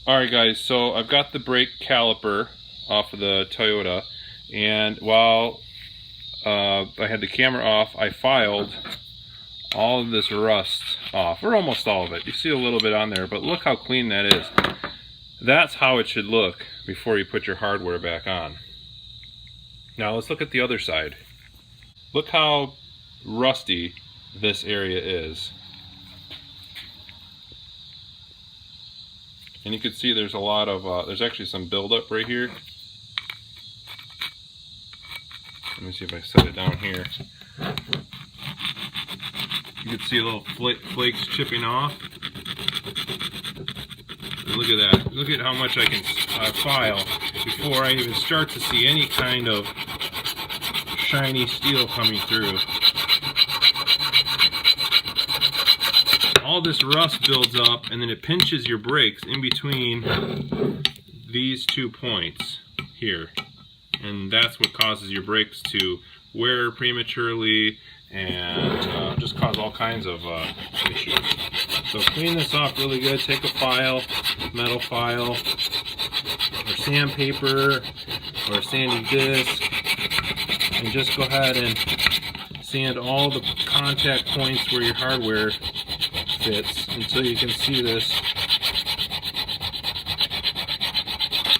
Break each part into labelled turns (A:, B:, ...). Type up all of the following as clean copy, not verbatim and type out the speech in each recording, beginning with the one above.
A: Alright guys, so I've got the brake caliper off of the Toyota, and while I had the camera off, I filed all of this rust off, or almost all of it. You see a little bit on there, but look how clean that is. That's how it should look before you put your hardware back on. Now let's look at the other side. Look how rusty this area is. And you can see there's a lot of, there's actually some buildup right here. Let me see if I set it down here. You can see a little flakes chipping off. And look at that. Look at how much I can file before I even start to see any kind of shiny steel coming through. All this rust builds up and then it pinches your brakes in between these 2 points here, and that's what causes your brakes to wear prematurely and just cause all kinds of issues. So clean this off really good. Take a file, metal file, or sandpaper, or a sanding disc, and just go ahead and sand all the contact points where your hardware fits until you can see this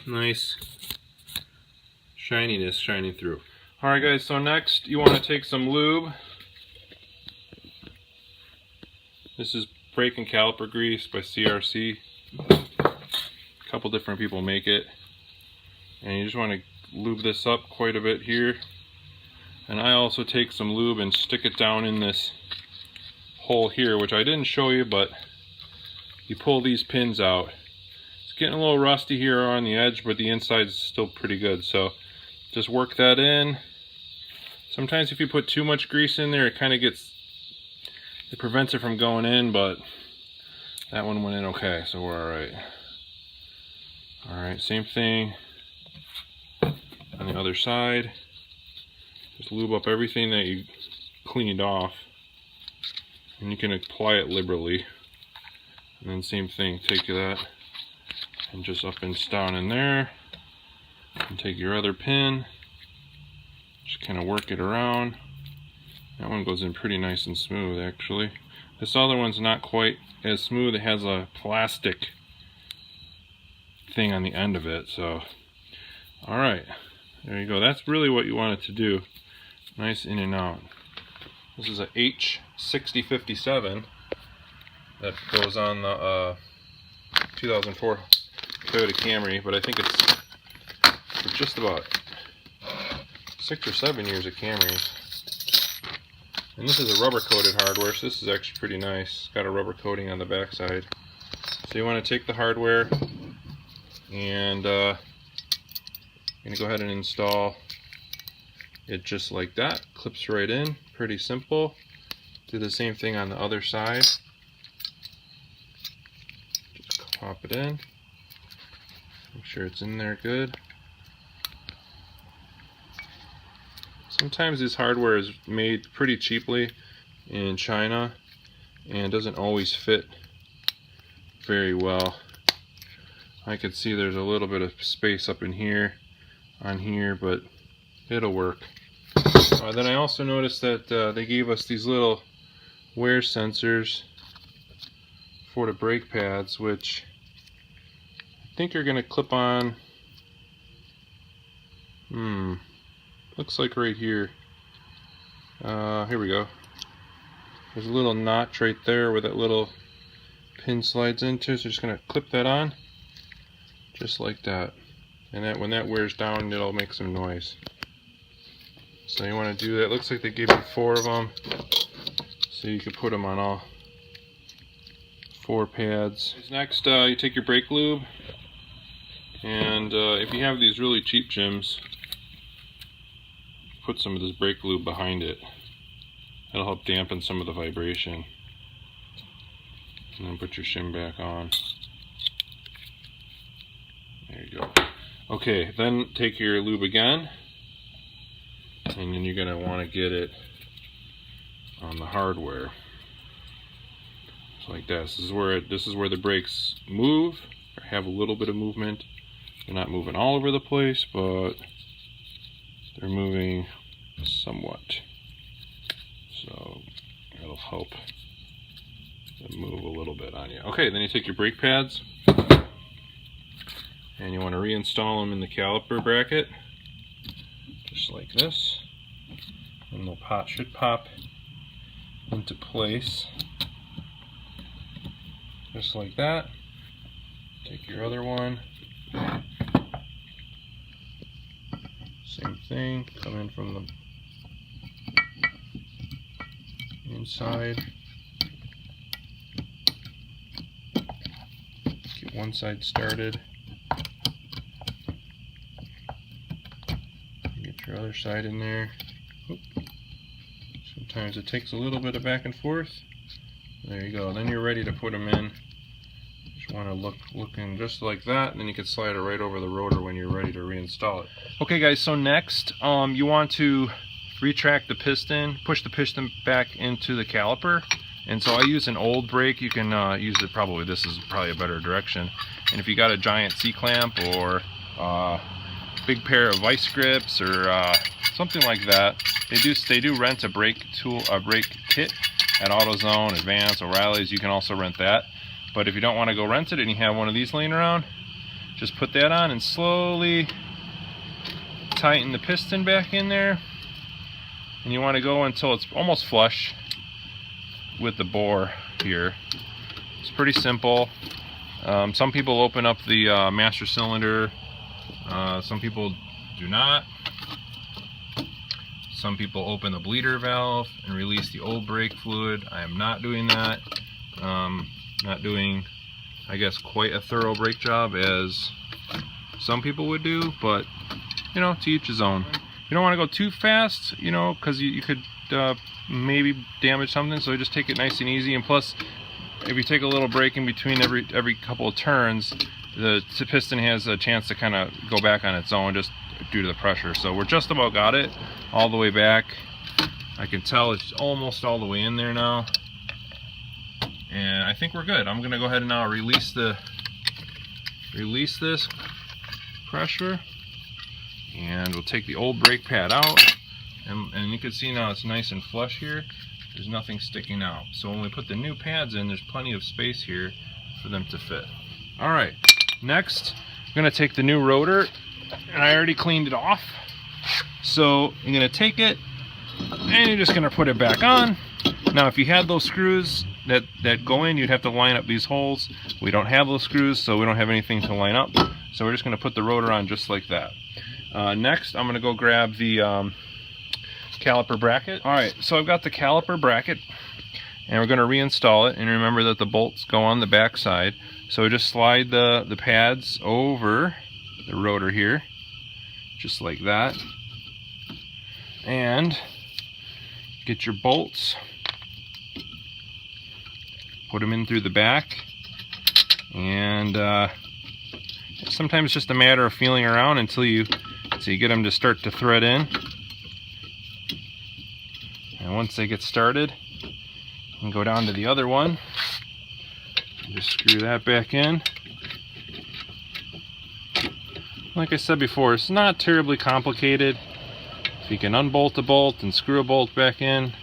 A: nice shininess shining through. Alright guys, so next you want to take some lube. This is brake and caliper grease by CRC. A couple different people make it. And you just want to lube this up quite a bit here. And I also take some lube and stick it down in this hole here, which I didn't show you, but you pull these pins out. It's getting a little rusty here on the edge, but the inside is still pretty good. So just work that in. Sometimes if you put too much grease in there, it kind of gets, it prevents it from going in, but that one went in okay, so we're alright. Alright, same thing on the other side. Just lube up everything that you cleaned off, and you can apply it liberally. And then same thing, take that and just up and down in there, and take your other pin, just kind of work it around. That one goes in pretty nice and smooth actually. This other one's not quite as smooth. It has a plastic thing on the end of it. So alright, there you go. That's really what you want it to do. Nice in and out. This is a H6057 that goes on the 2004 Toyota Camry, but I think it's for just about 6 or 7 years of Camrys. And this is a rubber coated hardware, so this is actually pretty nice. It's got a rubber coating on the back side. So you want to take the hardware and you're going to go ahead and install it just like that. Clips right in, pretty simple. Do the same thing on the other side. Just pop it in. Make sure it's in there good. Sometimes this hardware is made pretty cheaply in China and doesn't always fit very well. I can see there's a little bit of space up in here, on here, but it'll work. Then I also noticed that they gave us these little wear sensors for the brake pads, which I think are going to clip on. Looks like right here. Here we go. There's a little notch right there where that little pin slides into, so just going to clip that on just like that. And that when that wears down, it'll make some noise. So you want to do that. Looks like they gave you 4 of them, so you could put them on all 4 pads. Next, you take your brake lube, and if you have these really cheap shims, put some of this brake lube behind it. That'll help dampen some of the vibration. And then put your shim back on. There you go. Okay, then take your lube again, and then you're going to want to get it on the hardware. Just like this. This is where the brakes move, have a little bit of movement. They're not moving all over the place, but they're moving somewhat. So it'll help them move a little bit on you. Okay, then you take your brake pads and you want to reinstall them in the caliper bracket, just like this. And they'll should pop into place, just like that. Take your other one. Same thing, come in from the inside. Get one side started. Get your other side in there. Oop. Sometimes it takes a little bit of back and forth. There you go. Then you're ready to put them in. Just want to looking just like that, and then you can slide it right over the rotor when you're ready to reinstall it. Okay guys, so next you want to retract the piston, push the piston back into the caliper. And so I use an old brake. You can use it, probably this is probably a better direction. And if you got a giant C-clamp or big pair of vice grips or something like that, they do rent a brake kit at AutoZone, Advance, O'Reilly's. You can also rent that. But if you don't want to go rent it and you have one of these laying around, just put that on and slowly tighten the piston back in there. And you want to go until it's almost flush with the bore here. It's pretty simple. Some people open up the master cylinder. Some people do not. Some people open the bleeder valve and release the old brake fluid. I am not doing that. Not doing, I guess, quite a thorough brake job as some people would do, but you know, to each his own. You don't want to go too fast, you know, because you could maybe damage something, so just take it nice and easy. And plus, if you take a little break in between every couple of turns, the piston has a chance to kind of go back on its own just due to the pressure. So we're just about got it all the way back. I can tell it's almost all the way in there now, and I think we're good. I'm gonna go ahead and now release this pressure, and we'll take the old brake pad out, and you can see now it's nice and flush here. There's nothing sticking out. So when we put the new pads in, there's plenty of space here for them to fit. All right, next I'm gonna take the new rotor, and I already cleaned it off. So I'm gonna take it and you're just gonna put it back on. Now if you had those screws that go in, you'd have to line up these holes. We don't have those screws, so we don't have anything to line up. So we're just gonna put the rotor on just like that. Next, I'm gonna go grab the caliper bracket. All right, so I've got the caliper bracket, and we're gonna reinstall it. And remember that the bolts go on the back side. So just slide the pads over the rotor here, just like that. And get your bolts, put them in through the back, and sometimes it's just a matter of feeling around until you get them to start to thread in. And once they get started, you can go down to the other one, just screw that back in. Like I said before, it's not terribly complicated. If you can unbolt the bolt and screw a bolt back in,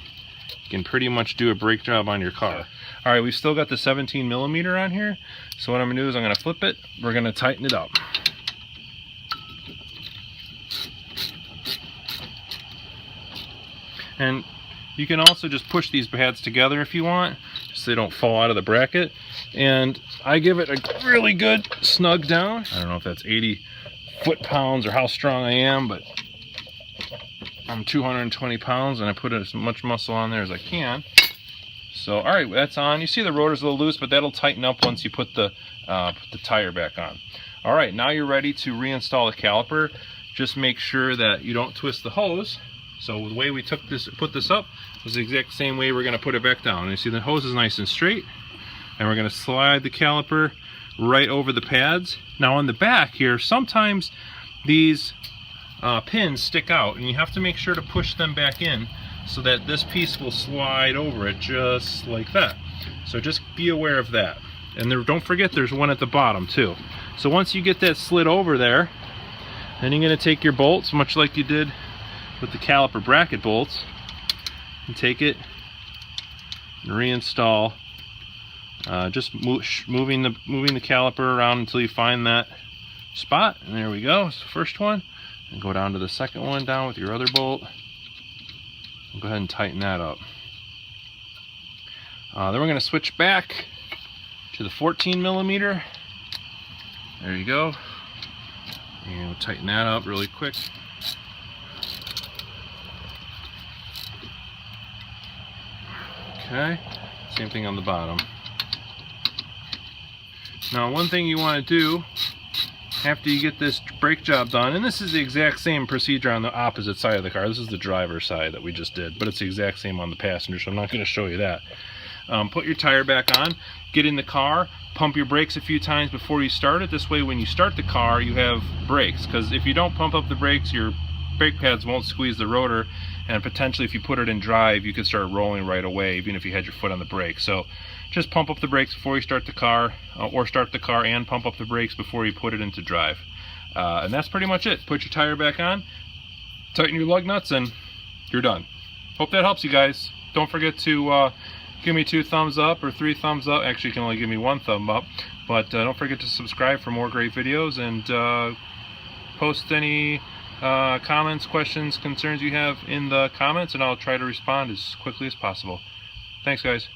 A: you can pretty much do a brake job on your car. All right, we've still got the 17mm on here. So what I'm gonna do is I'm gonna flip it. We're gonna tighten it up. And you can also just push these pads together if you want, just so they don't fall out of the bracket. And I give it a really good snug down. I don't know if that's 80 foot-pounds or how strong I am, but I'm 220 pounds, and I put as much muscle on there as I can. So, all right, that's on. You see the rotor's a little loose, but that'll tighten up once you put the tire back on. All right, now you're ready to reinstall the caliper. Just make sure that you don't twist the hose. So the way we put this up was the exact same way we're going to put it back down. And you see the hose is nice and straight, and we're going to slide the caliper right over the pads. Now on the back here, sometimes these pins stick out, and you have to make sure to push them back in so that this piece will slide over it just like that. So just be aware of that. And there, don't forget there's one at the bottom too. So once you get that slid over there, then you're going to take your bolts, much like you did with the caliper bracket bolts, and take it and reinstall. Just moving the caliper around until you find that spot. And there we go. It's the first one. And go down to the second one down with your other bolt. And go ahead and tighten that up. Then we're going to switch back to the 14mm. There you go. And we'll tighten that up really quick. Okay, same thing on the bottom. Now one thing you want to do after you get this brake job done, and this is the exact same procedure on the opposite side of the car. This is the driver's side that we just did, but it's the exact same on the passenger, so I'm not going to show you that. Put your tire back on, get in the car, pump your brakes a few times before you start it. This way when you start the car you have brakes, because if you don't pump up the brakes, your brake pads won't squeeze the rotor, and potentially if you put it in drive you could start rolling right away even if you had your foot on the brake. So just pump up the brakes before you start the car, or start the car and pump up the brakes before you put it into drive. And that's pretty much it. Put your tire back on, tighten your lug nuts, and you're done. Hope that helps you guys. Don't forget to give me 2 thumbs up or 3 thumbs up. Actually, you can only give me 1 thumb up. But don't forget to subscribe for more great videos, and post any comments, questions, concerns you have in the comments, and I'll try to respond as quickly as possible. Thanks, guys.